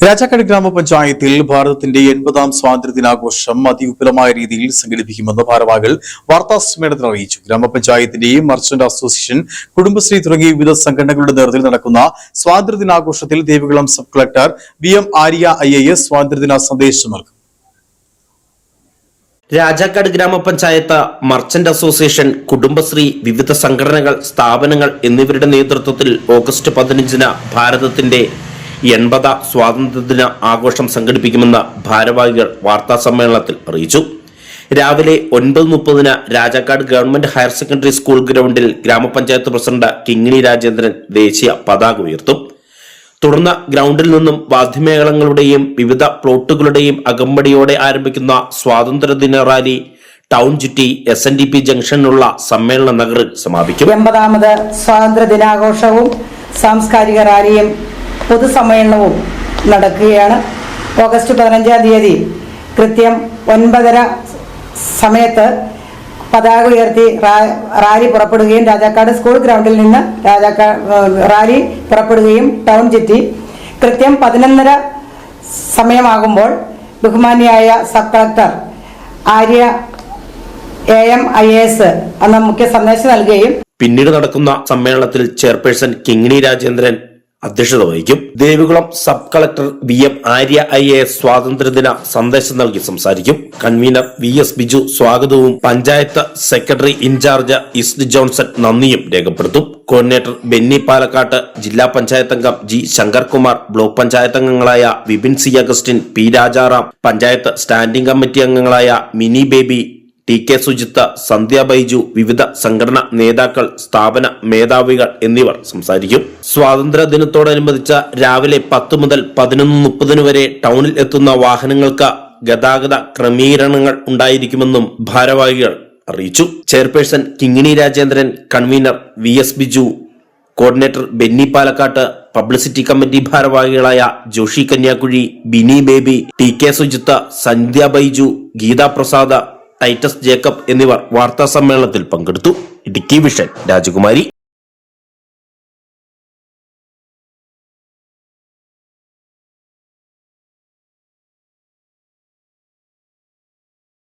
രാജാക്കാട് ഗ്രാമപഞ്ചായത്തിൽ ഭാരതത്തിന്റെ 80ാം സ്വാതന്ത്ര്യദിനാഘോഷം അതിവിപുലമായ രീതിയിൽ സംഘടിപ്പിക്കുമെന്ന് ഭാരവാഹികൾ വാർത്താസമ്മേളനത്തിൽ അറിയിച്ചു. ഗ്രാമപഞ്ചായത്തിന്റെയും മർച്ചന്റ് അസോസിയേഷൻ, കുടുംബശ്രീ തുടങ്ങിയ വിവിധ സംഘടനകളുടെ നേതൃത്വത്തിൽ നടക്കുന്ന സ്വാതന്ത്ര്യദിനാഘോഷത്തിൽ Devikulam sub collector VM Arya IAS സ്വാതന്ത്ര്യദിന സന്ദേശം നൽകും. രാജാക്കാട് ഗ്രാമപഞ്ചായത്ത്, മർച്ചന്റ് അസോസിയേഷൻ, കുടുംബശ്രീ, വിവിധ സംഘടനകൾ, സ്ഥാപനങ്ങൾ എന്നിവരുടെ നേതൃത്വത്തിൽ ഓഗസ്റ്റ് 15-ന് ഭാരതത്തിന്റെ 80ാം സ്വാതന്ത്ര്യദിന ആഘോഷം സംഘടിപ്പിക്കുമെന്ന് ഭാരവാഹികൾ വാർത്താസമ്മേളനത്തിൽ അറിയിച്ചു. രാവിലെ 9:30-ന് Rajakkad government higher secondary school ഗ്രൗണ്ടിൽ ഗ്രാമപഞ്ചായത്ത് പ്രസിഡന്റ് കിങ്ങിണി രാജേന്ദ്രൻ ദേശീയ പതാക ഉയർത്തും. തുടർന്ന് ഗ്രൗണ്ടിൽ നിന്നും വാദ്യമേളങ്ങളുടെയും വിവിധ പ്ലോട്ടുകളുടെയും അകമ്പടിയോടെ ആരംഭിക്കുന്ന സ്വാതന്ത്ര്യദിന റാലി ടൗൺ ചുറ്റി SNDP ജംഗ്ഷനിലുള്ള സമ്മേളന നഗറിൽ സമാപിക്കും. 80ാമത് സ്വാതന്ത്ര്യദിനാഘോഷവും സാംസ്കാരിക റാലിയും പൊതുസമ്മേളനവും നടക്കുകയാണ്. ഓഗസ്റ്റ് 15-ാം തീയതി കൃത്യം 9:30 സമയത്ത് പതാക ഉയർത്തി റാലി പുറപ്പെടുകയും രാജാക്കാട് സ്കൂൾ ഗ്രൗണ്ടിൽ നിന്ന് റാലി പുറപ്പെടുകയും ടൗൺ ചുറ്റി കൃത്യം 11:30 സമയമാകുമ്പോൾ ബഹുമാന്യായ sub collector Arya AM IAS എന്ന മുഖ്യ സന്ദേശം നൽകുകയും പിന്നീട് നടക്കുന്ന സമ്മേളനത്തിൽ ചെയർപേഴ്സൺ കിങ്ങിണി രാജേന്ദ്രൻ അധ്യക്ഷത വഹിക്കും. Devikulam sub collector VM Arya IAS സ്വാതന്ത്ര്യദിന സന്ദേശം നൽകി സംസാരിക്കും. കൺവീനർ VS ബിജു സ്വാഗതവും panchayat secretary in charge east Johnson നന്ദിയും രേഖപ്പെടുത്തും. കോർഡിനേറ്റർ ബെന്നി പാലക്കാട്ട്, ജില്ലാ പഞ്ചായത്ത് അംഗം G ശങ്കർകുമാർ, ബ്ലോക്ക് പഞ്ചായത്ത് അംഗങ്ങളായ Vipin C Augustine, P Rajaram, panchayat standing committee അംഗങ്ങളായ മിനി ബേബി, TK സുജിത്ത്, സന്ധ്യ ബൈജു, വിവിധ സംഘടനാ നേതാക്കൾ, സ്ഥാപന മേധാവികൾ എന്നിവർ സംസാരിക്കും. സ്വാതന്ത്ര്യ ദിനത്തോടനുബന്ധിച്ച് രാവിലെ 10 മുതൽ 11:30 വരെ ടൗണിൽ എത്തുന്ന വാഹനങ്ങൾക്ക് ഗതാഗത ക്രമീകരണങ്ങൾ ഉണ്ടായിരിക്കുമെന്നും ഭാരവാഹികൾ അറിയിച്ചു. Chairperson Kingini Rajendran, convener VS Biju, coordinator Benny പാലക്കാട്ട്, പബ്ലിസിറ്റി കമ്മിറ്റി ഭാരവാഹികളായ ജോഷി കന്യാകുഴി, ബിനി ബേബി, TK സുജിത്ത്, സന്ധ്യ ബൈജു, ഗീതാ പ്രസാദ്, ടൈറ്റസ് ജേക്കബ് എന്നിവർ വാർത്താ സമ്മേളനത്തിൽ പങ്കെടുത്തു. ഇടുക്കി വിഷൻ രാജകുമാരി.